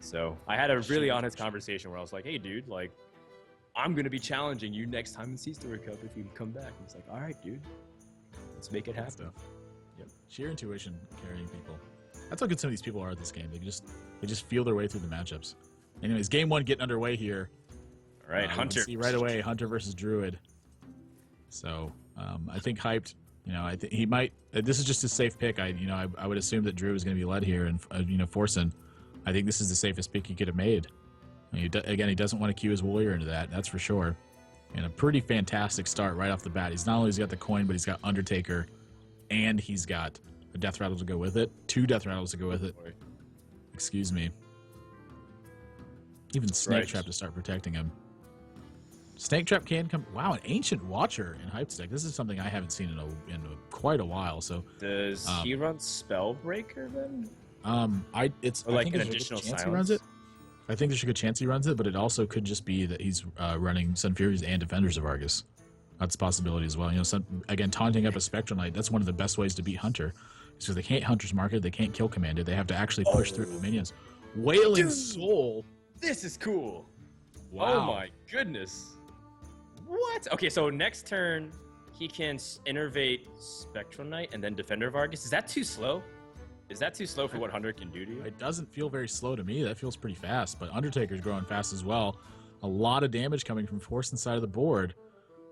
So I had a really honest conversation where I was like, hey, dude, like, I'm going to be challenging you next time in C-Story Cup if you come back. And he's like, all right, dude, let's make it happen. Stuff. Yep. Sheer intuition carrying people. That's how good some of these people are at this game. They just feel their way through the matchups. Anyways, game one getting underway here. All right, Hunter. See right away, Hunter versus Druid. So I think hyped. I think he might. This is just a safe pick. I would assume that Druid is going to be led here, and Forsen. I think this is the safest pick he could have made. Again, he doesn't want to cue his warrior into that. That's for sure. And a pretty fantastic start right off the bat. He's not only got the coin, but he's got Undertaker, and he's got a death rattle to go with it. 2 death rattles to go with it. Excuse me. Even Snake Trap to start protecting him. Snake Trap can come. Wow, an Ancient Watcher in Hype Deck. This is something I haven't seen in quite a while. So does he run Spellbreaker then? It's or like an additional silence. He runs it. I think there's a good chance he runs it, but it also could just be that he's running Sun Furies and Defenders of Argus. That's a possibility as well. Again, taunting up a Spectral Knight. That's one of the best ways to beat Hunter. Because they can't Hunter's Mark it, they can't kill command it. They have to actually push through the minions. Wailing Soul. This is cool. Wow. Oh my goodness. What? Okay, so next turn he can innervate Spectral Knight and then Defender of Argus. Is that too slow? Is that too slow for what Hunter can do to you? It doesn't feel very slow to me. That feels pretty fast. But Undertaker's growing fast as well. A lot of damage coming from Forsen side of the board.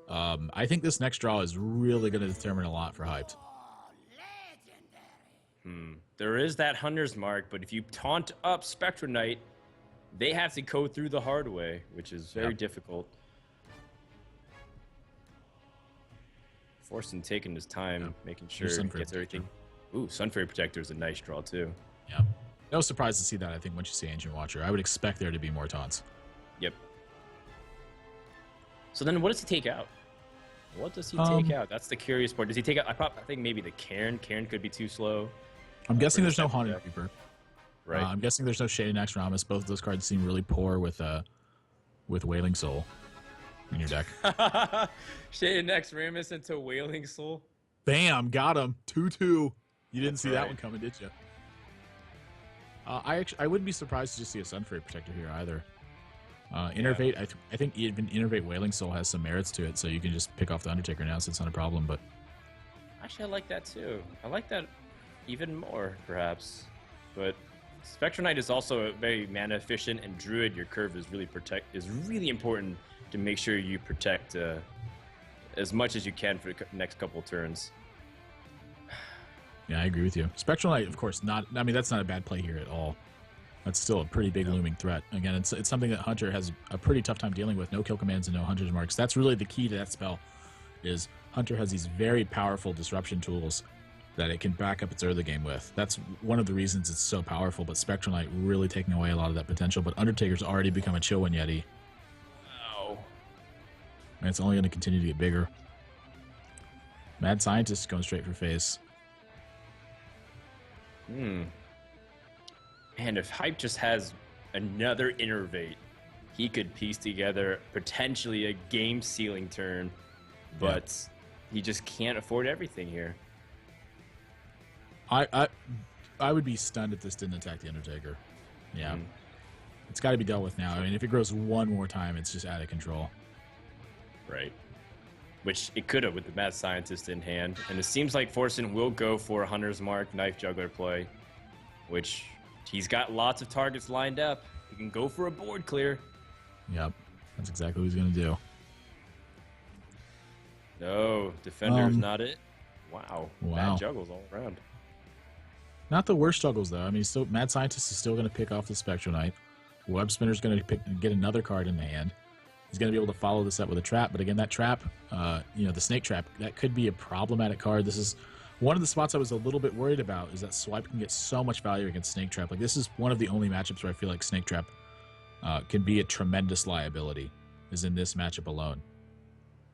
I think this next draw is really going to determine a lot for Hyped. There is that Hunter's Mark, but if you taunt up Spectral Knight, they have to go through the hard way, which is very difficult. Forsen taking his time, making sure he gets everything. Ooh, Sunfury Protector is a nice draw, too. Yeah. No surprise to see that, I think, once you see Ancient Watcher. I would expect there to be more taunts. Yep. So then what does he take out? What does he take out? That's the curious part. Does he take out... I think maybe the Cairn. Cairn could be too slow. I'm guessing there's no Haunted Reaper. Right. I'm guessing there's no Shade and Ramus. Both of those cards seem really poor with Wailing Soul in your deck. Shade and Ramus into Wailing Soul. Bam! Got him. 2-2. You didn't see that one coming, did you? I wouldn't be surprised to just see a Sunfury Protector here either. Innervate, I think even Innervate Wailing Soul has some merits to it, so you can just pick off the Undertaker now, so it's not a problem. But actually, I like that too. I like that even more, perhaps. But Spectral Knight is also very mana efficient, and Druid, your curve is really important to make sure you protect as much as you can for the next couple turns. Yeah, I agree with you. Spectral Knight, of course, that's not a bad play here at all. That's still a pretty big looming threat. Again, it's something that Hunter has a pretty tough time dealing with. No kill commands and no Hunter's Marks. That's really the key to that spell, is Hunter has these very powerful disruption tools that it can back up its early game with. That's one of the reasons it's so powerful, but Spectral Knight really taking away a lot of that potential. But Undertaker's already become a Chillwind Yeti. Oh. And it's only going to continue to get bigger. Mad Scientist going straight for face. And if Hype just has another Innervate, he could piece together potentially a game-sealing turn, but he just can't afford everything here. I would be stunned if this didn't attack the Undertaker. Yeah. It's got to be dealt with now. I mean, if it grows one more time, it's just out of control. Right. Which it could have with the Mad Scientist in hand. And it seems like Forsen will go for a Hunter's Mark Knife Juggler play, which he's got lots of targets lined up. He can go for a board clear. Yep. That's exactly what he's going to do. No, Defender's not it. Wow. Bad juggles all around. Not the worst juggles, though. I mean, still, Mad Scientist is still going to pick off the Spectral Knight. Web Spinner's going to get another card in the hand. He's going to be able to follow this up with a trap, but again, that trap, the Snake Trap, that could be a problematic card. This is one of the spots I was a little bit worried about, is that Swipe can get so much value against Snake Trap. Like, this is one of the only matchups where I feel like Snake Trap can be a tremendous liability, is in this matchup alone.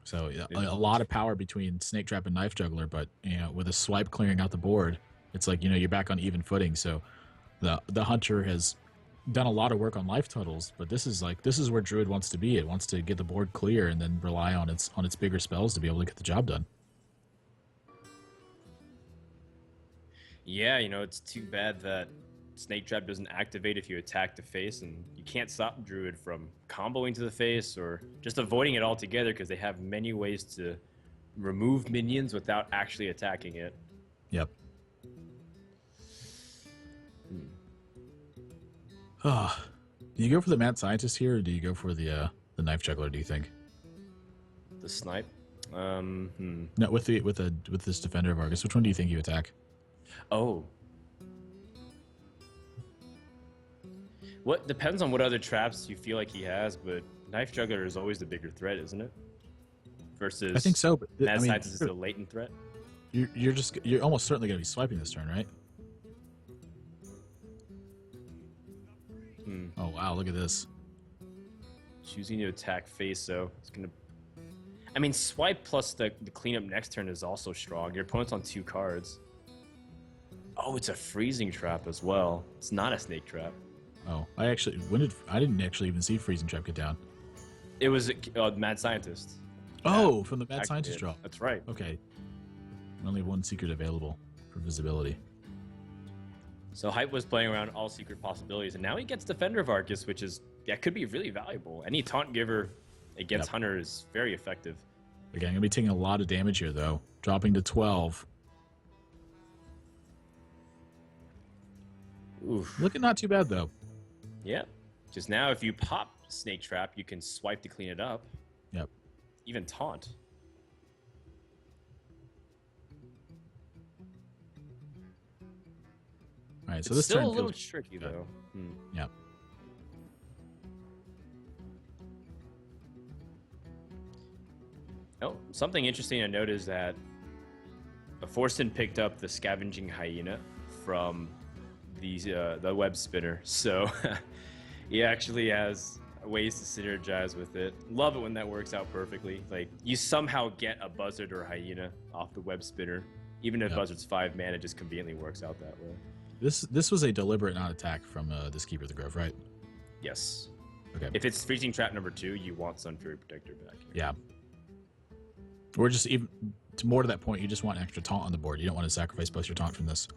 So a lot of power between Snake Trap and Knife Juggler, but with a Swipe clearing out the board, it's like you're back on even footing. So the Hunter has done a lot of work on life totals, but this is where Druid wants to be. It wants to get the board clear and then rely on its bigger spells to be able to get the job done. Yeah, it's too bad that Snake Trap doesn't activate if you attack the face, and you can't stop Druid from comboing to the face or just avoiding it altogether because they have many ways to remove minions without actually attacking it. Yep. Oh, do you go for the mad scientist here, or do you go for the knife juggler? Do you think? The snipe. No, with this defender of Argus, which one do you think you attack? Oh. What depends on what other traps you feel like he has, but knife juggler is always the bigger threat, isn't it? Versus I think so, but mad scientist is the latent threat. You're almost certainly going to be swiping this turn, right? Oh wow, look at this. Choosing to attack face, so it's gonna. I mean, swipe plus the cleanup next turn is also strong. Your opponent's on 2 cards. Oh, it's a freezing trap as well. It's not a snake trap. Oh, I didn't actually even see freezing trap get down. It was mad scientist. Oh, from the mad scientist draw. That's right. Okay. Only one secret available for visibility. So Hype was playing around all secret possibilities, and now he gets Defender of Arcus, which is could be really valuable. Any taunt giver against Hunter is very effective. Again, I'm gonna be taking a lot of damage here, though. Dropping to 12. Oof. Looking not too bad, though. Yeah. Just now, if you pop Snake Trap, you can swipe to clean it up. Yep. Even taunt. All right, so it's this still turn a little feels tricky, though. Yep. Oh, something interesting to note is that Forsen picked up the Scavenging Hyena from the web spinner, so he actually has ways to synergize with it. Love it when that works out perfectly. Like, you somehow get a Buzzard or Hyena off the web spinner. Even if Buzzard's 5 mana, it just conveniently works out that way. This was a deliberate non-attack from this Keeper of the Grove, right? Yes. Okay. If it's Freezing Trap number 2, you want Sun Fury Protector back here. Yeah. Or just even more to that point, you just want extra taunt on the board. You don't want to sacrifice both your taunt from this.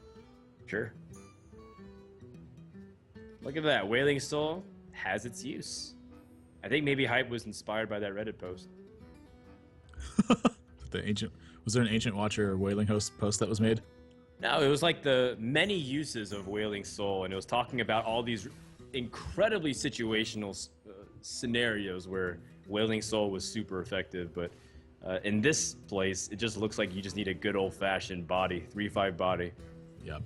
Sure. Look at that. Wailing Soul has its use. I think maybe Hype was inspired by that Reddit post. Was there an Ancient Watcher Wailing Host post that was made? No, it was like the many uses of Wailing Soul, and it was talking about all these incredibly situational scenarios where Wailing Soul was super effective, but in this place, it just looks like you just need a good old-fashioned body, 3/5 body. Yep.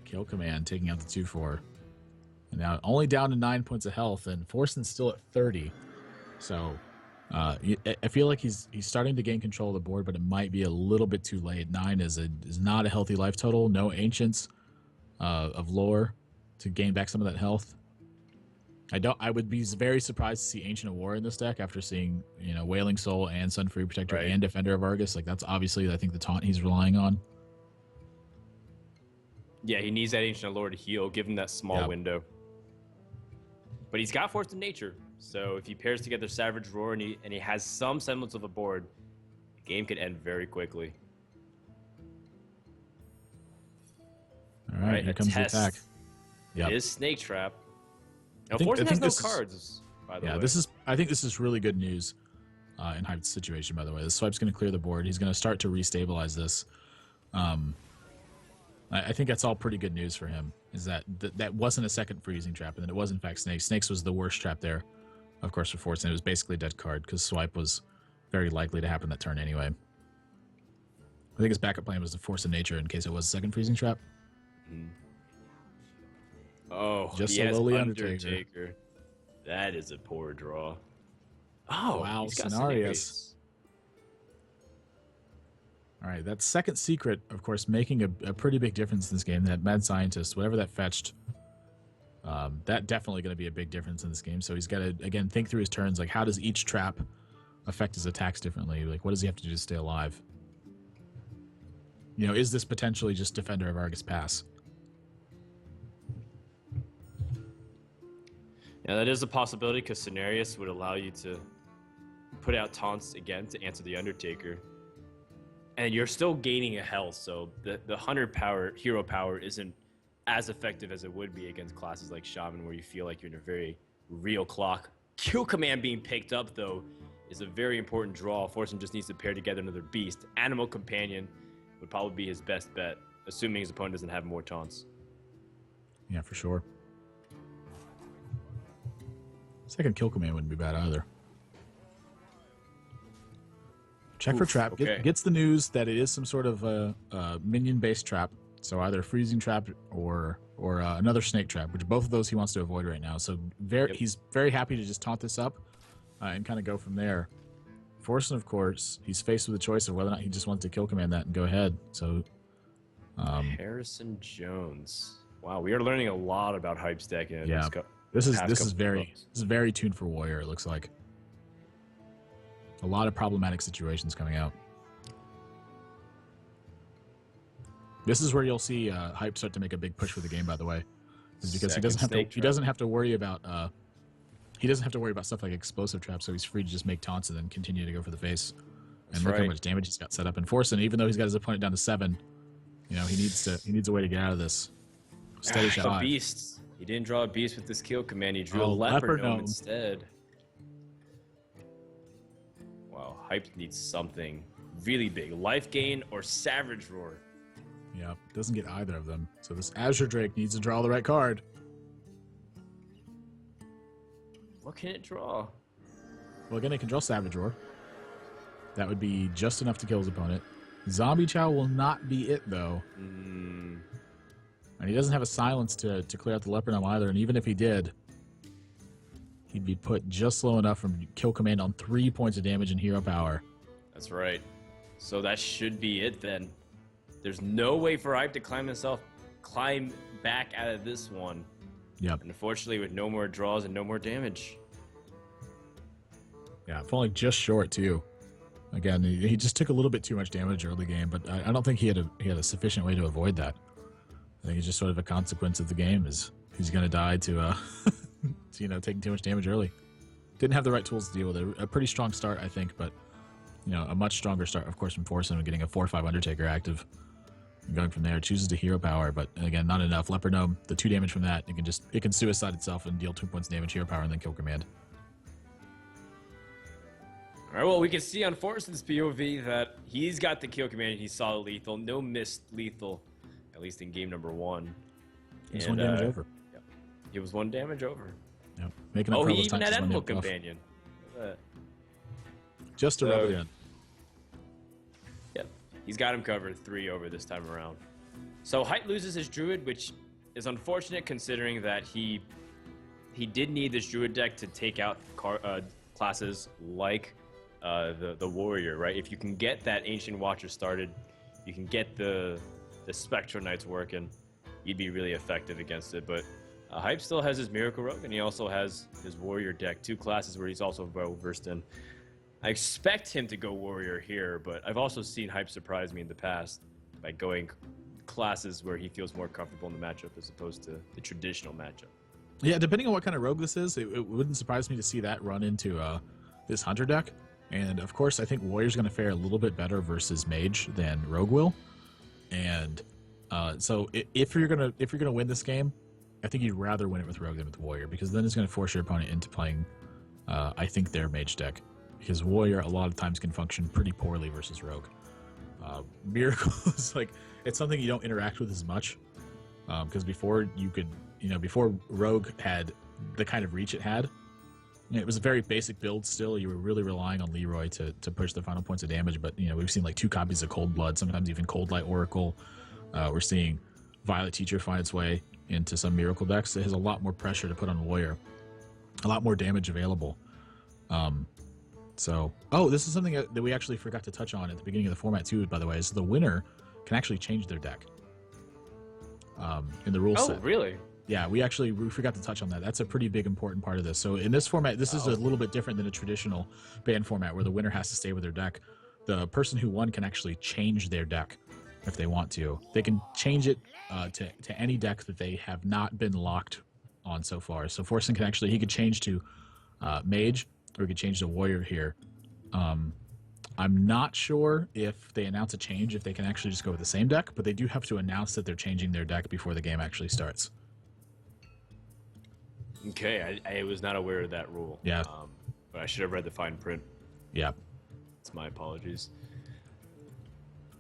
Kill command, taking out the 2/4. And now only down to 9 points of health, and Forsen's still at 30. So I feel like he's starting to gain control of the board, but it might be a little bit too late. 9 is not a healthy life total. No Ancients of lore to gain back some of that health. I would be very surprised to see Ancient of War in this deck after seeing, Wailing Soul and Sun Fury Protector and Defender of Argus. Like, that's obviously, I think, the taunt he's relying on. Yeah, he needs that Ancient of Lore to heal, give him that small window. But he's got Force of Nature, so if he pairs together Savage Roar and he has some semblance of a board, the game could end very quickly. All right, here comes the attack. It is Snake Trap. Now, Forsen has no cards, by the way. Yeah, I think this is really good news in Hype's situation, by the way. The swipe's going to clear the board. He's going to start to restabilize this. I think that's all pretty good news for him, is that wasn't a second freezing trap, and that it was, in fact, Snakes. Snakes was the worst trap there, of course, for Forsen. It was basically a dead card, because swipe was very likely to happen that turn anyway. I think his backup plan was to Force of Nature in case it was a second freezing trap. Oh, just a lowly Undertaker. That is a poor draw. Oh, wow, he's got Cenarius. All right, that second secret, of course, making a pretty big difference in this game. That Mad Scientist, whatever that fetched, that definitely going to be a big difference in this game. So he's got to, again, think through his turns. Like, how does each trap affect his attacks differently? Like, what does he have to do to stay alive? Is this potentially just Defender of Argus pass? Yeah, that is a possibility, because Cenarius would allow you to put out taunts again to answer the Undertaker. And you're still gaining a health, so the Hunter power, hero power, isn't as effective as it would be against classes like Shaman, where you feel like you're in a very real clock. Kill command being picked up, though, is a very important draw. Forsen just needs to pair together another beast. Animal Companion would probably be his best bet, assuming his opponent doesn't have more taunts. Yeah, for sure. Second kill command wouldn't be bad either. Check for trap. Okay. Gets the news that it is some sort of minion-based trap. So either a freezing trap or another snake trap, which both of those he wants to avoid right now. So he's very happy to just taunt this up and kind of go from there. Forsen, of course, he's faced with the choice of whether or not he just wants to kill command that and go ahead. So Harrison Jones. Wow, we are learning a lot about Hype's deck. Yeah, this is very tuned for Warrior. It looks like a lot of problematic situations coming out. This is where you'll see Hype start to make a big push for the game. By the way, is because he doesn't have to worry about stuff like explosive traps, so he's free to just make taunts and then continue to go for the face. And look how much damage he's got set up. And Forsen, even though he's got his opponent down to 7, he needs a way to get out of this. Steady shot. Beast. He didn't draw a beast with this kill command. He drew a leopard gnome instead. Wow, Hype needs something really big. Life gain or Savage Roar. Yeah, doesn't get either of them. So this Azure Drake needs to draw the right card. What can it draw? Well, again, it can draw Savage Roar. That would be just enough to kill his opponent. Zombie Chow will not be it, though. And he doesn't have a silence to clear out the Leopard Gnome either, and even if he did, he'd be put just low enough from kill command on 3 points of damage and hero power. That's right. So that should be it then. There's no way for Hype to climb back out of this one. Yep. And unfortunately, with no more draws and no more damage. Yeah, falling just short too. Again, he just took a little bit too much damage early game, but I don't think he had a sufficient way to avoid that. I think it's just sort of a consequence of the game. Is he's going to die to taking too much damage early. Didn't have the right tools to deal with it. A pretty strong start, I think, but a much stronger start, of course, from Forsen and getting a 4/5 Undertaker active. And going from there, chooses to hero power, but again, not enough. Leopard Gnome, the 2 damage from that, it can suicide itself and deal 2 points damage, hero power, and then kill command. All right, well, we can see on Forsen's POV that he's got the kill command. He's solid lethal, no missed lethal, at least in game number 1. He was 1 damage over. Yep. He was 1 damage over. Yep. Making up for he those even times had Animal Companion. Just to rub it in. Yep. He's got him covered 3 over this time around. So Hype loses his Druid, which is unfortunate considering that he did need this Druid deck to take out classes like the Warrior, right? If you can get that Ancient Watcher started, you can get the Spectral Knights working, you'd be really effective against it. But Hype still has his Miracle Rogue, and he also has his Warrior deck, 2 classes where he's also well versed in. I expect him to go Warrior here, but I've also seen Hype surprise me in the past by going classes where he feels more comfortable in the matchup as opposed to the traditional matchup. Yeah, depending on what kind of rogue this is, it wouldn't surprise me to see that run into this Hunter deck. And of course, I think Warrior's going to fare a little bit better versus Mage than Rogue will. And so if you're gonna win this game, I think you'd rather win it with Rogue than with Warrior, because then it's going to force your opponent into playing, I think, their Mage deck. Because Warrior a lot of times can function pretty poorly versus Rogue. Miracle is it's something you don't interact with as much. Because before before Rogue had the kind of reach it had, it was a very basic build still. You were really relying on Leroy to push the final points of damage, but we've seen 2 copies of Cold Blood, sometimes even Cold Light Oracle. We're seeing Violet Teacher find its way into some Miracle decks. It has a lot more pressure to put on Warrior, a lot more damage available. This is something that we actually forgot to touch on at the beginning of the format too, by the way, is the winner can actually change their deck in the rules set. Oh, really? Yeah, we forgot to touch on that. That's a pretty big important part of this. So in this format, this is a little bit different than a traditional ban format where the winner has to stay with their deck. The person who won can actually change their deck if they want to. They can change it to any deck that they have not been locked on so far. So Forsen he could change to Mage, or he could change to Warrior here. I'm not sure if they announce a change, if they can actually just go with the same deck, but they do have to announce that they're changing their deck before the game actually starts. Okay, I was not aware of that rule. Yeah. But I should have read the fine print. Yeah. It's my apologies.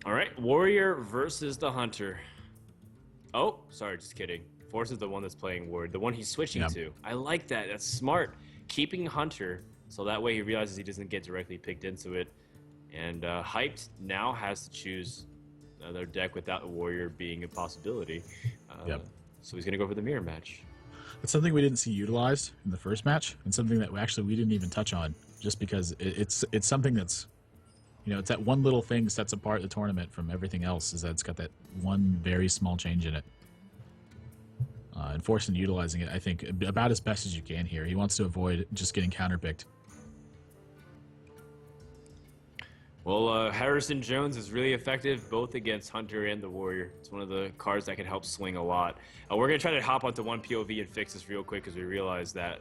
All right, Warrior versus the Hunter. Oh, sorry, just kidding. Force is the one that's playing Warrior, the one he's switching to. I like that. That's smart. Keeping Hunter, so that way he realizes he doesn't get directly picked into it. And Hyped now has to choose another deck without the Warrior being a possibility. So he's going to go for the mirror match. It's something we didn't see utilized in the first match, and something that we didn't even touch on, just because it's something that's, you know, it's that one little thing sets apart the tournament from everything else, is that it's got that one very small change in it. And Forsen utilizing it, I think, about as best as you can here. He wants to avoid just getting counterpicked. Well, Harrison Jones is really effective both against Hunter and the Warrior. It's one of the cards that can help swing a lot. We're going to try to hop onto one POV and fix this real quick because we realize that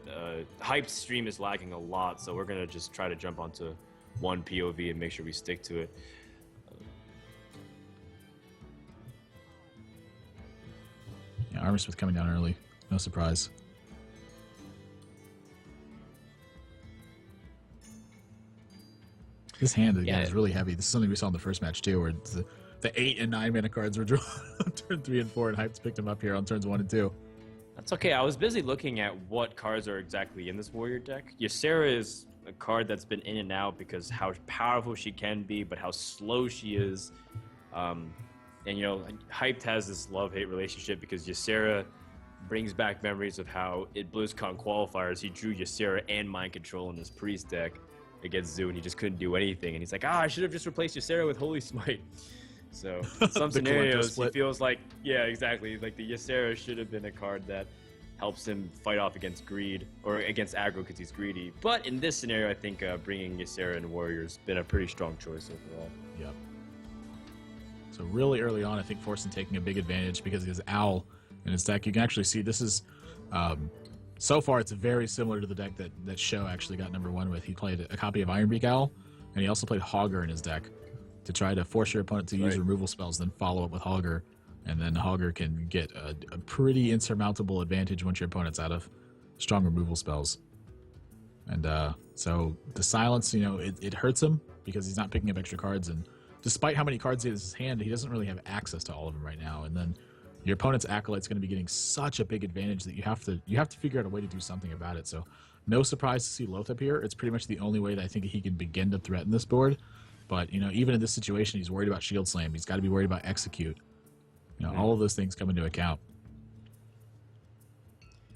Hyped stream is lagging a lot, so we're going to just try to jump onto one POV and make sure we stick to it. Yeah, Armorsmith coming down early. No surprise. This hand again is really heavy. This is something we saw in the first match too, where the 8 and 9 mana cards were drawn on turn 3 and 4, and Hyped picked them up here on turns 1 and 2. That's okay. I was busy looking at what cards are exactly in this Warrior deck. Ysera is a card that's been in and out because how powerful she can be, but how slow she is. And, you know, Hyped has this love-hate relationship because Ysera brings back memories of how at BlizzCon qualifiers he drew Ysera and Mind Control in his Priest deck against Zoo, and he just couldn't do anything. And he's like, I should have just replaced Ysera with Holy Smite. So in some scenarios, he feels like, yeah, exactly. Like the Ysera should have been a card that helps him fight off against greed or against aggro because he's greedy. But in this scenario, I think bringing Ysera and Warrior's been a pretty strong choice overall. Yep. So really early on, I think Forsen taking a big advantage because he has Owl in his deck. You can actually see this is, so far it's very similar to the deck that Show actually got #1 with. He played a copy of Ironbeak Owl, and he also played Hogger in his deck to try to force your opponent to use removal spells, then follow up with Hogger, and then Hogger can get a pretty insurmountable advantage once your opponent's out of strong removal spells. And so the silence, you know, it hurts him because he's not picking up extra cards, and despite how many cards he has in his hand, he doesn't really have access to all of them right now. And then your opponent's Acolyte's going to be getting such a big advantage that you have to figure out a way to do something about it. So no surprise to see Loth up here. It's pretty much the only way that I think he can begin to threaten this board. But, you know, even in this situation, he's worried about Shield Slam. He's got to be worried about Execute. You know, all of those things come into account.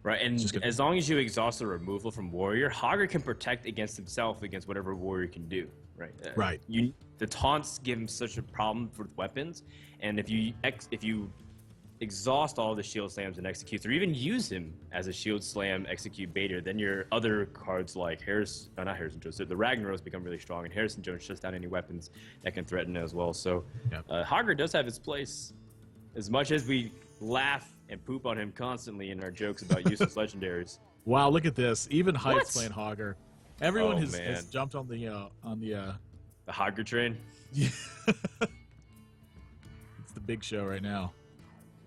Right, and as long as you exhaust the removal from Warrior, Hogger can protect against himself against whatever Warrior can do. Right. Right. The taunts give him such a problem with weapons, and if you exhaust all the Shield Slams and Executes, or even use him as a Shield Slam Execute baiter, then your other cards like not Harrison Jones, the Ragnaros become really strong, and Harrison Jones shuts down any weapons that can threaten it as well. So Hogger does have his place. As much as we laugh and poop on him constantly in our jokes about useless legendaries. Wow, look at this. Even Hype's playing Hogger. Everyone has jumped on the Hogger train. Yeah. It's the big show right now.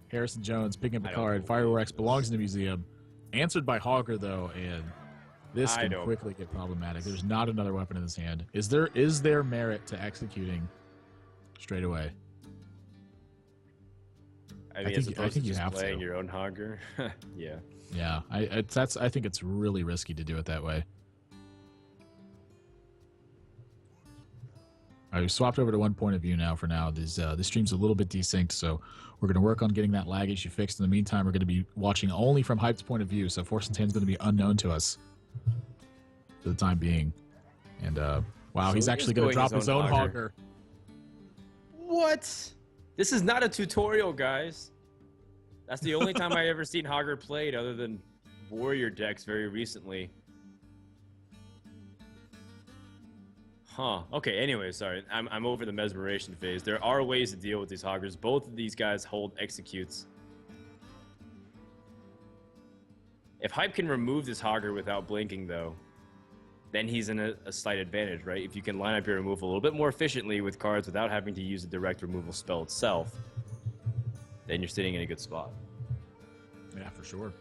Harrison Jones picking up a card. Fireworks belongs in the museum. Answered by Hogger, though, and this can quickly get problematic. There's not another weapon in his hand. Is there merit to executing straight away? I mean, I think you have playing your own Hogger. Yeah. Yeah, I think it's really risky to do it that way. All right, we swapped over to one point of view now for now. This stream's a little bit desynced, so we're going to work on getting that lag issue fixed. In the meantime, we're going to be watching only from Hype's point of view, so Forsen's hand's going to be unknown to us for the time being. And, wow, so he's actually going to drop his own Hogger. What? This is not a tutorial, guys. That's the only time I ever seen Hogger played other than Warrior decks very recently. Huh. Okay, anyway, sorry. I'm over the mesmeration phase. There are ways to deal with these Hoggers. Both of these guys hold Executes. If Hype can remove this Hogger without blinking, though, then he's in a slight advantage, right? If you can line up your removal a little bit more efficiently with cards without having to use the direct removal spell itself, then you're sitting in a good spot. Yeah, for sure.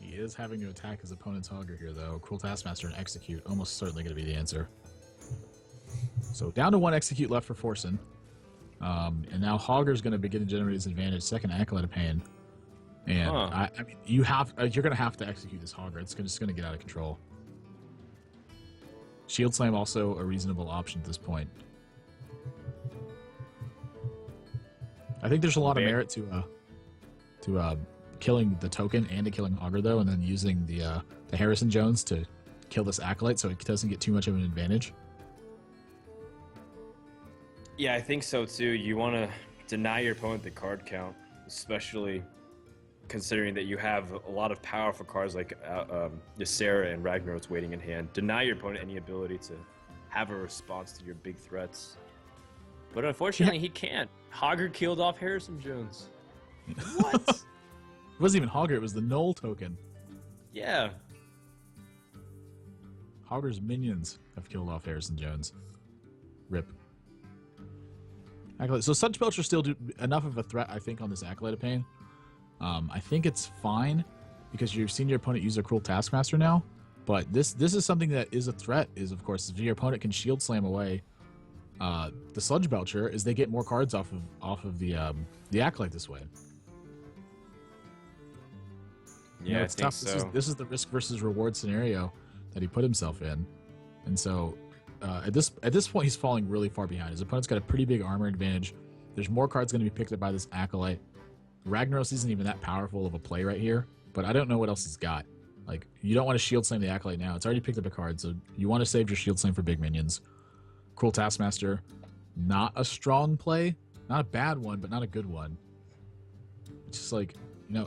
He is having to attack his opponent's Hogger here, though. Cruel Taskmaster and Execute almost certainly going to be the answer. So down to 1 Execute left for Forsen. And now Hogger's going to begin to generate his advantage. Second Acolyte of Pain. And I mean, you're going to have to execute this Hogger. It's just going to get out of control. Shield Slam also a reasonable option at this point. I think there's a lot of merit to killing the token and to killing Hogger, though, and then using the Harrison Jones to kill this Acolyte so it doesn't get too much of an advantage. Yeah, I think so too. You want to deny your opponent the card count, especially considering that you have a lot of powerful cards like Ysera and Ragnaros waiting in hand. Deny your opponent any ability to have a response to your big threats. But unfortunately, he can't. Hogger killed off Harrison Jones. What? It wasn't even Hogger, it was the Null token. Yeah. Hogger's minions have killed off Harrison Jones. Rip. Acolyte. So Sludge Belcher still do enough of a threat, I think, on this Acolyte of Pain. I think it's fine because you've seen your opponent use a Cruel Taskmaster now. But this is something that is a threat, is of course, if your opponent can Shield Slam away the Sludge Belcher, is they get more cards off of the Acolyte this way. Yeah, it's tough. So. This is the risk versus reward scenario that he put himself in, and so at this point he's falling really far behind. His opponent's got a pretty big armor advantage. There's more cards going to be picked up by this Acolyte. Ragnaros isn't even that powerful of a play right here, but I don't know what else he's got. Like, you don't want to Shield Slam the Acolyte now. It's already picked up a card, so you want to save your Shield Slam for big minions. Cruel Taskmaster, not a strong play, not a bad one, but not a good one. It's just like,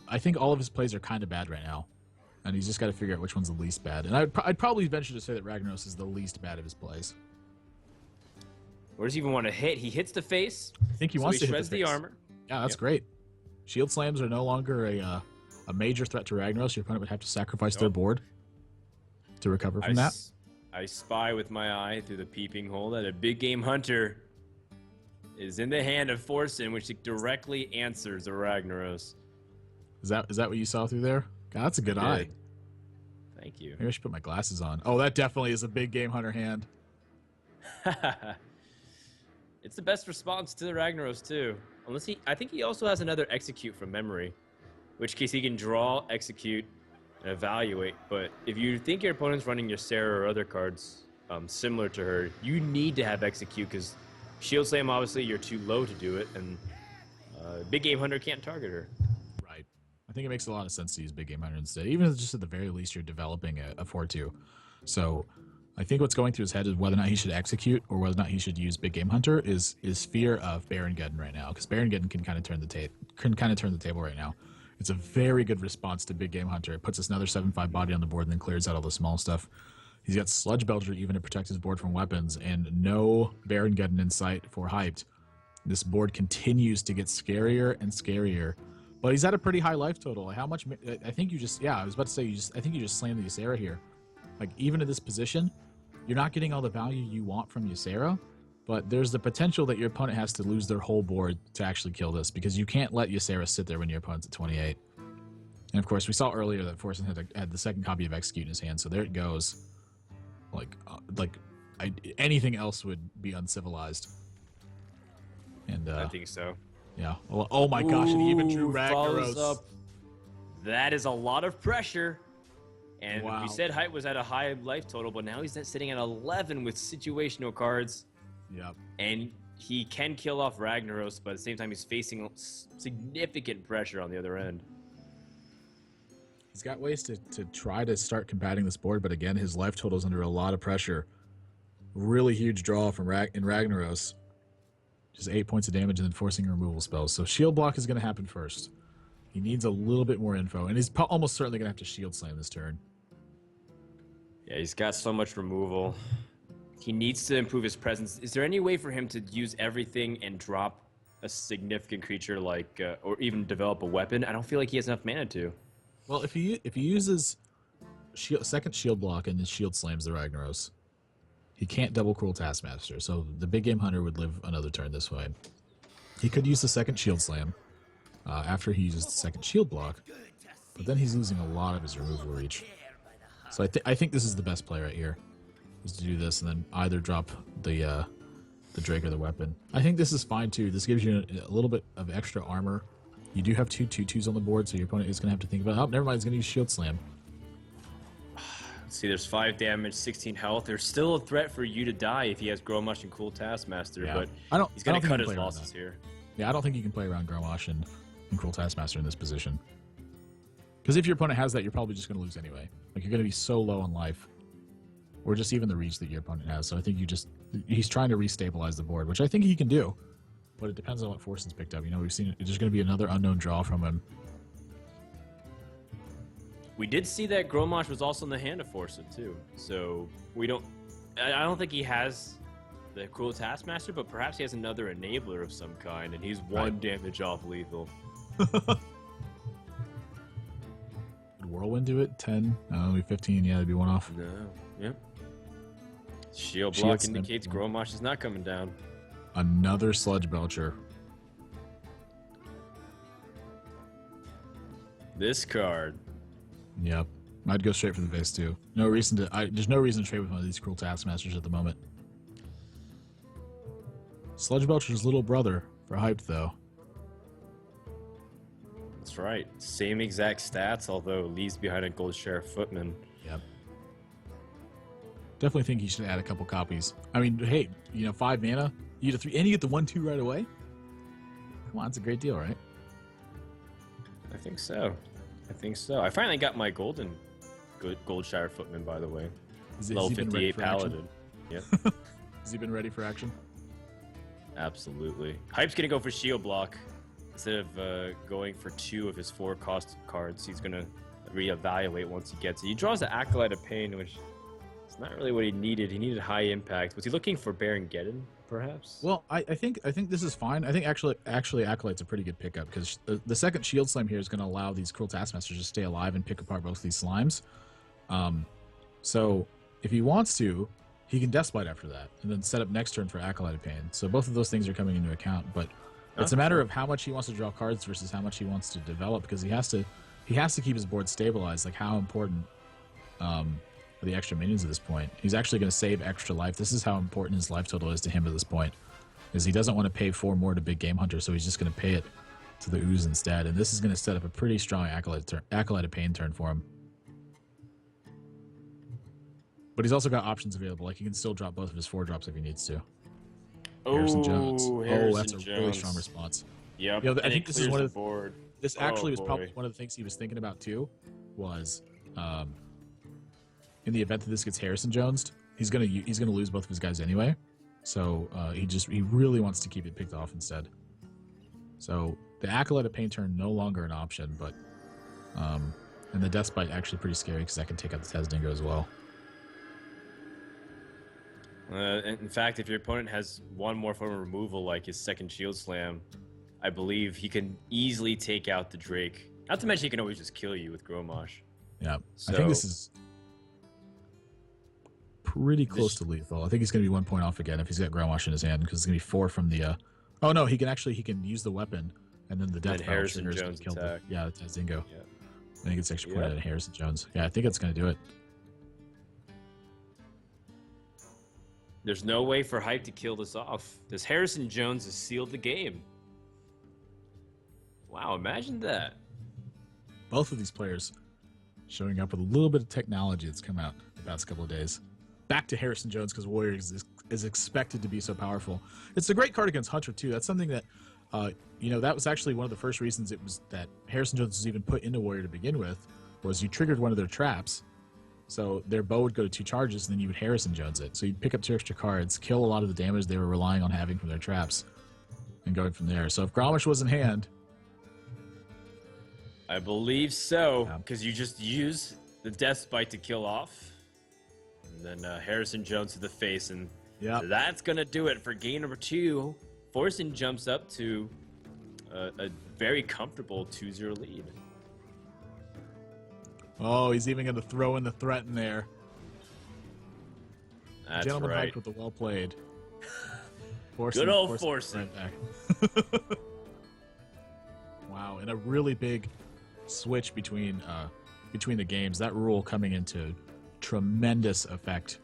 I think all of his plays are kind of bad right now, and he's just got to figure out which one's the least bad. And I'd probably venture to say that Ragnaros is the least bad of his plays. Where does he even want to hit? He hits the face. I think he wants to hit shreds the armor. Yeah, that's great. Shield Slams are no longer a major threat to Ragnaros. Your opponent would have to sacrifice their board to recover from that. I spy with my eye through the peeping hole that a big game hunter is in the hand of Forsen, which directly answers the Ragnaros. Is that what you saw through there? God, that's a good eye. Thank you. Maybe I should put my glasses on. Oh, that definitely is a big game hunter hand. It's the best response to the Ragnaros too. I think he also has another Execute from memory, which case he can draw, execute, and evaluate. But if you think your opponent's running your Sarah or other cards similar to her, you need to have Execute because Shield Slam, obviously, you're too low to do it, and Big Game Hunter can't target her. Right. I think it makes a lot of sense to use Big Game Hunter instead, even if just at the very least you're developing a 4-2. So I think what's going through his head is whether or not he should execute or whether or not he should use Big Game Hunter is fear of Baron Geddon right now, because Baron Geddon can kind of turn the table right now. It's a very good response to Big Game Hunter. It puts us another 7/5 body on the board and then clears out all the small stuff. He's got Sludge Belcher even to protect his board from weapons, and no Baron Geddon in sight for hyped. This board continues to get scarier and scarier, but he's at a pretty high life total. How much? I think you just I was about to say I think you just slammed the Ysera here. Like, even at this position, you're not getting all the value you want from Ysera, but there's the potential that your opponent has to lose their whole board to actually kill this, because you can't let Ysera sit there when your opponent's at 28. And of course, we saw earlier that Forsen had the second copy of Execute in his hand, so there it goes. Anything else would be uncivilized. And I think so. Yeah. Well, oh my gosh! And he even drew follows Ragnaros. Up. That is a lot of pressure. And wow. We said Height was at a high life total, but now he's sitting at 11 with situational cards. Yep. And he can kill off Ragnaros, but at the same time, he's facing significant pressure on the other end. He's got ways to try to start combating this board, but again, his life total is under a lot of pressure. Really huge draw from Ragnaros. Just 8 points of damage and then forcing removal spells. So shield block is going to happen first. He needs a little bit more info, and he's almost certainly going to have to shield slam this turn. Yeah, he's got so much removal. He needs to improve his presence. Is there any way for him to use everything and drop a significant creature like, or even develop a weapon? I don't feel like he has enough mana to. Well, if he uses second shield block and then shield slams the Ragnaros. He can't double Cruel Taskmaster, so the big game hunter would live another turn this way. He could use the second shield slam after he uses the second shield block, but then he's losing a lot of his removal reach. So I think this is the best play right here, is to do this and then either drop the Drake or the weapon. I think this is fine too. This gives you a little bit of extra armor. You do have 2 2/2s on the board, so your opponent is going to have to think about, oh, never mind, he's going to use shield slam. See, there's 5 damage, 16 health. There's still a threat for you to die if he has Grommash and Cool Taskmaster, Yeah. but he's going to cut his losses here. Yeah, I don't think you can play around Grommash and Cruel Taskmaster in this position. Because if your opponent has that, you're probably just going to lose anyway. Like, you're going to be so low on life. Or just even the reach that your opponent has. So I think he's trying to restabilize the board, which I think he can do. But it depends on what Forsen's picked up. You know, we've seen there's going to be another unknown draw from him. We did see that Grommash was also in the hand of Forsen too. So I don't think he has the Cruel Taskmaster, but perhaps he has another enabler of some kind, and he's 1 damage off lethal. Would Whirlwind do it? 10? Only 15. Yeah, it'd be 1 off. No. Yep. Shield block indicates Grommash is not coming down. Another Sludge Belcher. This card. Yep. I'd go straight for the face too. No reason to. There's no reason to trade with one of these Cruel Taskmasters at the moment. Sludge Belcher's little brother for hyped though. That's right. Same exact stats, although leaves behind a Gold Sheriff Footman. Yep. Definitely think you should add a couple copies. I mean, hey, 5 mana, you get a 3, and you get the 1/2 right away. Come on, it's a great deal, right? I think so. I finally got my Gold Sheriff Footman, by the way. Level 58 Paladin. Yep. Has he been ready for action? Absolutely. Hype's gonna go for shield block instead of going for 2 of his 4 cost cards. He's gonna reevaluate once he gets it. He draws the Acolyte of Pain, which is not really what he needed. He needed high impact. Was he looking for Baron Geddon, perhaps? Well, I think this is fine. I think actually Acolyte's a pretty good pickup because the second shield slam here is going to allow these Cruel Taskmasters to stay alive and pick apart both these slimes. So if he wants to, he can Deathbite after that and then set up next turn for Acolyte of Pain. So both of those things are coming into account, but it's a matter of how much he wants to draw cards versus how much he wants to develop because he has to keep his board stabilized. Like how important for the extra minions at this point. He's actually going to save extra life. This is how important his life total is to him at this point, is he doesn't want to pay 4 more to Big Game Hunter, so he's just going to pay it to the Ooze instead. And this is going to set up a pretty strong Acolyte of Pain turn for him. But he's also got options available. Like he can still drop both of his 4 drops if he needs to. Harrison Jones. That's a really strong response. Yep. I think this is one of the board. This actually was probably one of the things he was thinking about too. Was in the event that this gets Harrison Jonesed, he's gonna lose both of his guys anyway. So he really wants to keep it picked off instead. So the Acolyte of Pain turn no longer an option, but and the Deathbite actually pretty scary because that can take out the Tazdingo as well. In fact, if your opponent has 1 more form of removal, like his second Shield Slam, I believe he can easily take out the Drake. Not to mention he can always just kill you with Grommash. Yeah, so, I think this is pretty close to lethal. I think he's going to be 1 point off again if he's got Grommash in his hand because it's going to be 4 from the... Oh no, he can use the weapon and then the Death Harrison Jones kill attack. The Tazdingo. Yeah. I think it's extra point out of Harrison Jones. Yeah, I think it's going to do it. There's no way for Hype to kill this off. This Harrison Jones has sealed the game. Wow, imagine that. Both of these players showing up with a little bit of technology that's come out the past couple of days. Back to Harrison Jones because Warriors is expected to be so powerful. It's a great card against Hunter too. That's something that, that was actually one of the first reasons it was that Harrison Jones was even put into Warrior to begin with, was you triggered one of their traps. So their bow would go to 2 charges, and then you would Harrison Jones it. So you'd pick up 2 extra cards, kill a lot of the damage they were relying on having from their traps, and going from there. So if Grommash was in hand... I believe so, because you just use the Deathbite to kill off, and then Harrison Jones to the face, and that's going to do it for game number 2. Forsen jumps up to a very comfortable 2-0 lead. Oh, he's even going to throw in the threat in there. That's Gentleman right. hyped with the well played. Good old Forsen. Wow, and a really big switch between the games. That rule coming into tremendous effect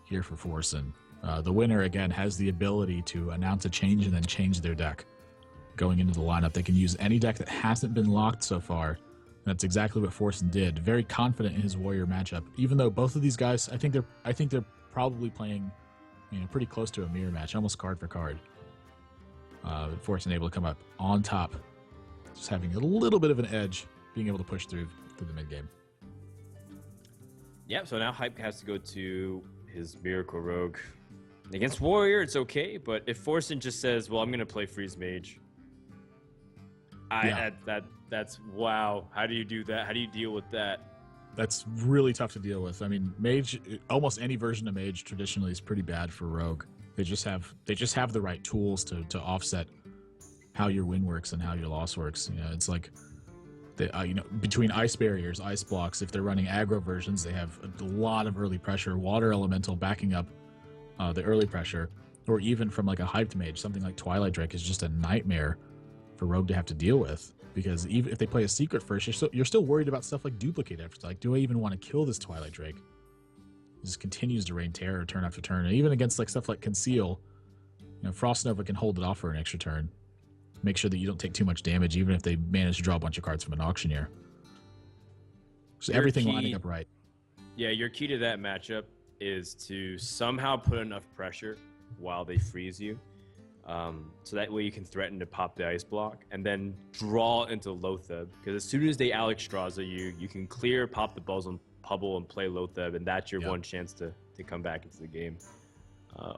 here for Forsen. The winner, again, has the ability to announce a change and then change their deck going into the lineup. They can use any deck that hasn't been locked so far. And that's exactly what Forsen did. Very confident in his Warrior matchup. Even though both of these guys, I think they're probably playing, pretty close to a mirror match, almost card for card. Forsen able to come up on top, just having a little bit of an edge, being able to push through the mid game. Yep. So now Hype has to go to his Miracle Rogue. Against Warrior, it's okay, but if Forsen just says, "Well, I'm going to play Freeze Mage," that's wow. How do you do that? How do you deal with that? That's really tough to deal with. I mean, Mage, almost any version of Mage traditionally is pretty bad for Rogue. They just have the right tools to offset how your win works and how your loss works. It's like between ice barriers, ice blocks. If they're running aggro versions, they have a lot of early pressure. Water Elemental backing up the early pressure, or even from like a hyped mage, something like Twilight Drake is just a nightmare for Rogue to have to deal with, because even if they play a secret first, you're still worried about stuff like duplicate efforts. Like, do I even want to kill this Twilight Drake? It just continues to rain terror turn after turn, and even against like stuff like Conceal, Frost Nova can hold it off for an extra turn, make sure that you don't take too much damage, even if they manage to draw a bunch of cards from an auctioneer. So everything lining up right. Yeah, your key to that matchup is to somehow put enough pressure while they freeze you, so that way you can threaten to pop the ice block and then draw into Loatheb, because as soon as they Alexstrasza you can clear, pop the Puzzle and play Loatheb, and that's your one chance to come back into the game.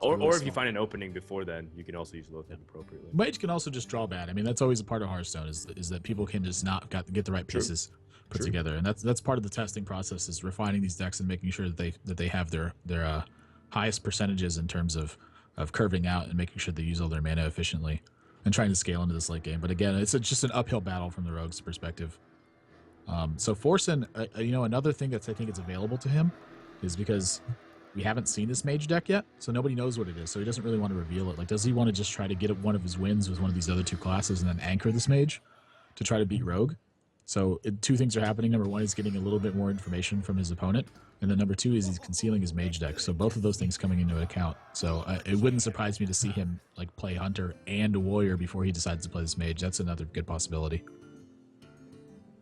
Or if you find an opening before then, you can also use Loatheb appropriately. Mage can also just draw bad. I mean, that's always a part of Hearthstone, is that people can just not get the right pieces put together, and that's part of the testing process, is refining these decks and making sure that they have their highest percentages in terms of curving out and making sure they use all their mana efficiently and trying to scale into this late game. But again, it's just an uphill battle from the Rogue's perspective. So Forsen, another thing I think is available to him is because we haven't seen this Mage deck yet, so nobody knows what it is, so he doesn't really want to reveal it. Like, does he want to just try to get one of his wins with one of these other two classes and then anchor this Mage to try to beat Rogue? So two things are happening. Number one, he's getting a little bit more information from his opponent. And then number two is he's concealing his Mage deck. So both of those things coming into account. So it wouldn't surprise me to see him like play Hunter and Warrior before he decides to play this Mage. That's another good possibility.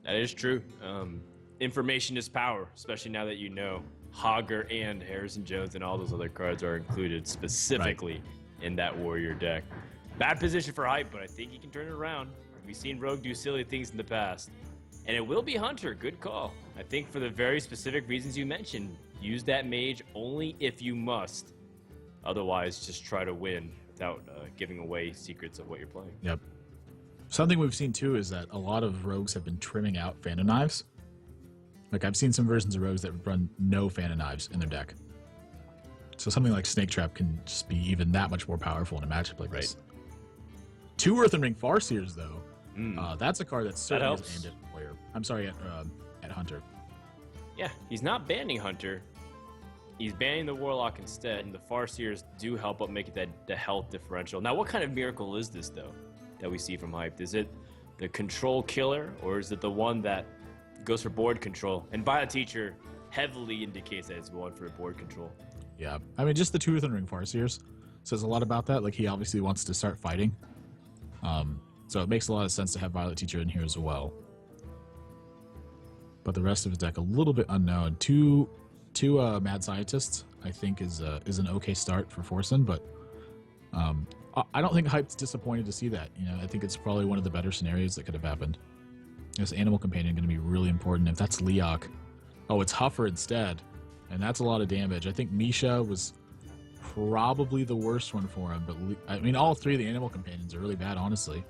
That is true. Information is power, especially now that Hogger and Harrison Jones and all those other cards are included specifically in that Warrior deck. Bad position for Hype, but I think he can turn it around. We've seen Rogue do silly things in the past. And it will be Hunter. Good call. I think for the very specific reasons you mentioned, use that Mage only if you must. Otherwise, just try to win without giving away secrets of what you're playing. Yep. Something we've seen, too, is that a lot of Rogues have been trimming out Phantom Knives. Like, I've seen some versions of Rogues that run no Phantom Knives in their deck. So something like Snake Trap can just be even that much more powerful in a matchup like this. 2 Earthen Ring Farseers, though. That's a card that's certainly aimed at Warrior. I'm sorry, at Hunter. Yeah, he's not banning Hunter. He's banning the Warlock instead, and the Farseers do help up make it the health differential. Now, what kind of miracle is this, though, that we see from Hype? Is it the control killer, or is it the one that goes for board control? And Violet Teacher heavily indicates that it's one for board control. Yeah, I mean, just the 2 Earthen Ring Farseers says a lot about that. Like, he obviously wants to start fighting. So it makes a lot of sense to have Violet Teacher in here as well. But the rest of his deck, a little bit unknown. Two Mad Scientists, I think, is an okay start for Forsen, but I don't think Hype's disappointed to see that. I think it's probably one of the better scenarios that could have happened. This Animal Companion going to be really important. If that's Leok, it's Huffer instead, and that's a lot of damage. I think Misha was probably the worst one for him, but I mean, all 3 of the Animal Companions are really bad, honestly.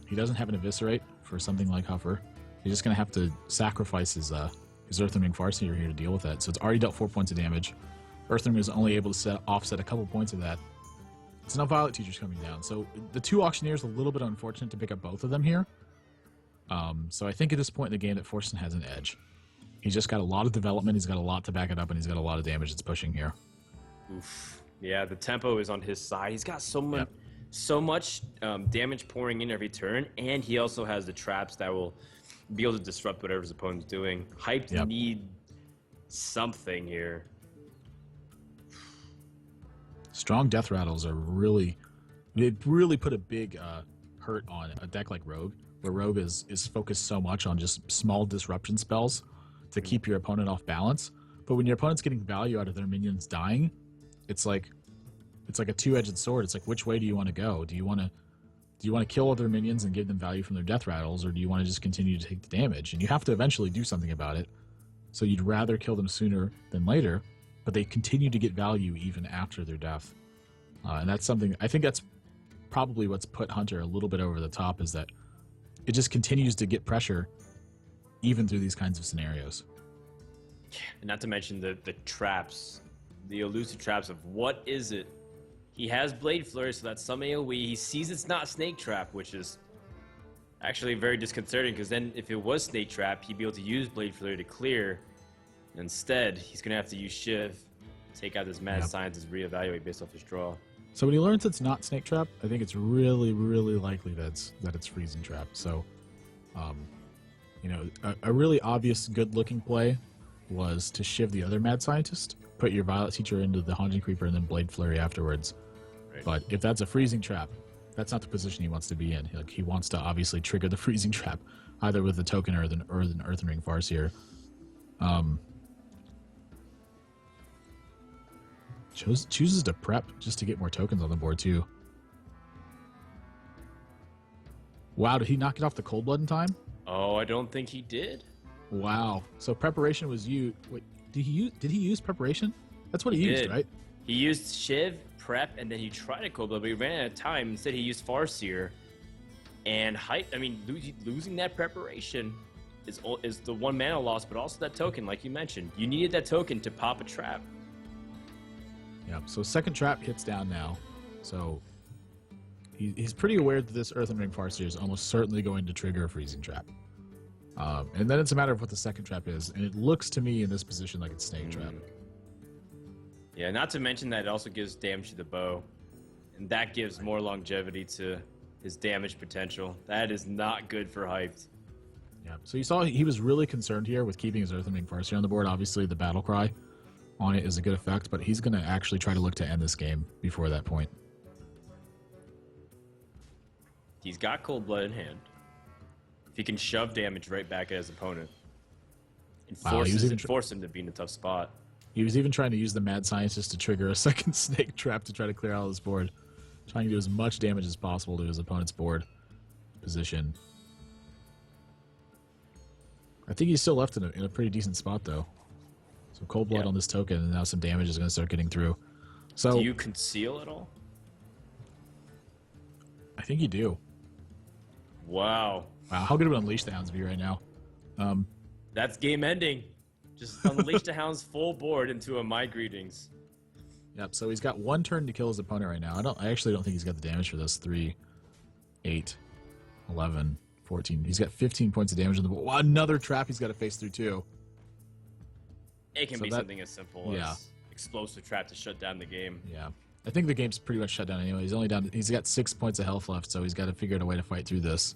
He doesn't have an Eviscerate for something like Huffer. He's just going to have to sacrifice his Earthen Ring Farseer here to deal with that. So it's already dealt 4 points of damage. Earthen Ring is only able to offset a couple points of that. It's now Violet Teacher's coming down. So the 2 Auctioneers, a little bit unfortunate to pick up both of them here. So I think at this point in the game that Forsen has an edge. He's just got a lot of development. He's got a lot to back it up, and he's got a lot of damage that's pushing here. Oof. Yeah, the tempo is on his side. He's got so much, Yep. so much damage pouring in every turn, and he also has the traps that will be able to disrupt whatever his opponent's doing. Hyped Yep. need something here. Strong death rattles are really, they really put a big hurt on a deck like Rogue, where Rogue is focused so much on just small disruption spells to keep your opponent off balance. But when your opponent's getting value out of their minions dying, it's like a two-edged sword. It's like, which way do you want to go? Do you want to kill other minions and give them value from their death rattles, or do you want to just continue to take the damage? And you have to eventually do something about it. So you'd rather kill them sooner than later, but they continue to get value even after their death. And that's something, I think that's probably what's put Hunter a little bit over the top, is that it just continues to get pressure even through these kinds of scenarios. And not to mention the traps, the elusive traps of what is it? He has Blade Flurry, so that's some AoE. He sees it's not Snake Trap, which is actually very disconcerting, because then if it was Snake Trap, he'd be able to use Blade Flurry to clear. Instead, he's going to have to use Shiv, take out this Mad Scientist, reevaluate based off his draw. So when he learns it's not Snake Trap, I think it's really, really likely that it's Freezing Trap. So, a really obvious good-looking play was to Shiv the other Mad Scientist, put your Violet Teacher into the Haunting Creeper, and then Blade Flurry afterwards. Right. But if that's a Freezing Trap, that's not the position he wants to be in. Like, he wants to obviously trigger the Freezing Trap, either with the token or an Earthen Ring Farseer. Chooses to prep just to get more tokens on the board too. Wow, did he knock it off the Cold Blood in time? Oh, I don't think he did. Wow. So preparation was you. Wait, did he use preparation? That's what he used, did. right? He used Shiv, prep, and then he tried a Cold Blood, but he ran out of time. Instead, he used Farseer. And losing that preparation is the one mana loss, but also that token, like you mentioned. You needed that token to pop a trap. Yeah. So second trap hits down now. So he's pretty aware that this Earthen Ring Farseer is almost certainly going to trigger a Freezing Trap. And then it's a matter of what the second trap is. And it looks to me in this position like it's Snake Trap. Yeah, not to mention that it also gives damage to the bow. And that gives more longevity to his damage potential. That is not good for Hyped. Yeah. So you saw he was really concerned here with keeping his Earthen Ring Farseer on the board. Obviously, the Battle Cry on it is a good effect, but he's going to actually try to look to end this game before that point. He's got Cold Blood in hand. If he can shove damage right back at his opponent and force him to be in a tough spot. He was even trying to use the Mad Scientist to trigger a second Snake Trap to try to clear out his board, trying to do as much damage as possible to his opponent's board position. I think he's still left in a pretty decent spot, though. So Cold Blood on this token, and now some damage is going to start getting through. So do you conceal at all? I think you do. Wow. Wow, how good would Unleash the Hounds be right now? That's game ending. Just unleash the Hounds full board into a My Greetings. Yep, so he's got one turn to kill his opponent right now. I actually don't think he's got the damage for this. 3, 8, 11, 14. He's got 15 points of damage on the board. Wow, another trap he's got to face through, too. It can be something as simple as explosive trap to shut down the game. Yeah. I think the game's pretty much shut down anyway. He's only down. He's got 6 points of health left, so he's got to figure out a way to fight through this.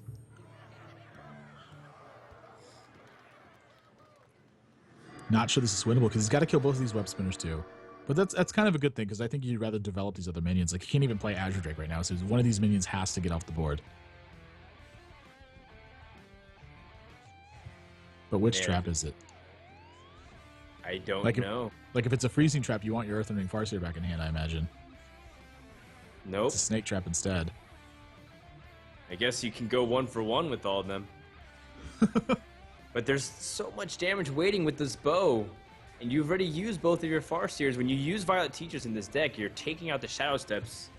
Not sure this is winnable because he's got to kill both of these web spinners too. But that's kind of a good thing because I think you'd rather develop these other minions. Like, he can't even play Azure Drake right now, so one of these minions has to get off the board. But which trap is it? I don't know. If it's a freezing trap, you want your Earthen Ring Farseer back in hand, I imagine. Nope. It's a snake trap instead. I guess you can go 1 for 1 with all of them. But there's so much damage waiting with this bow. And you've already used both of your Farseers. When you use Violet Teachers in this deck, you're taking out the Shadow Steps.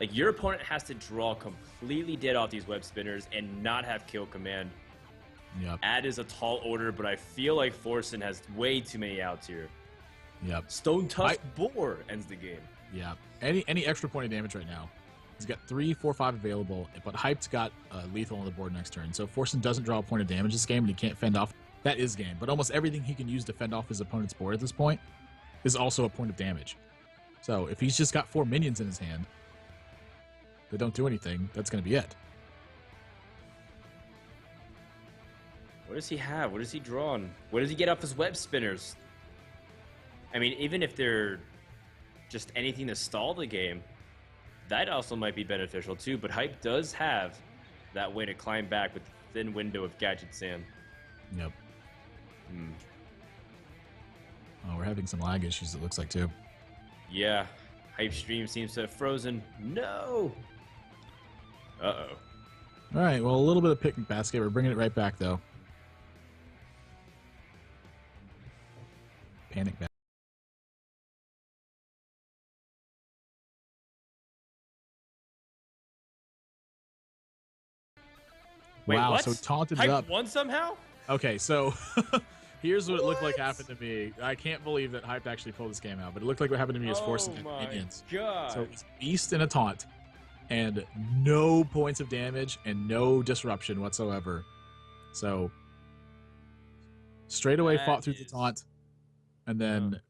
Like, your opponent has to draw completely dead off these web spinners and not have kill command. Yep. Ad is a tall order, but I feel like Forsen has way too many outs here. Yep. Stone Tusk Boar ends the game. Yeah. Any extra point of damage right now. He's got 3, 4, 5 available, but Hyped's got lethal on the board next turn. So if Forsen doesn't draw a point of damage this game and he can't fend off that is game. But almost everything he can use to fend off his opponent's board at this point is also a point of damage. So if he's just got 4 minions in his hand that don't do anything, that's going to be it. What does he have? What does he draw on? What does he get off his web spinners? I mean, even if they're just anything to stall the game, that also might be beneficial too. But Hype does have that way to climb back with the thin window of Gadget Sam. Yep. Oh, we're having some lag issues, it looks like, too. Yeah. Hype stream seems to have frozen. No! Uh-oh. All right, well, a little bit of picnic basket. We're bringing it right back, though. Panic basket. Wait, wow, what? so taunted Hype up. won somehow? Okay, so here's what it looked like happened to me. I can't believe that Hype actually pulled this game out, but it looked like what happened to me is Forsen and minions. God. So it's Beast and a taunt, and no points of damage and no disruption whatsoever. So straight away fought through the taunt, and then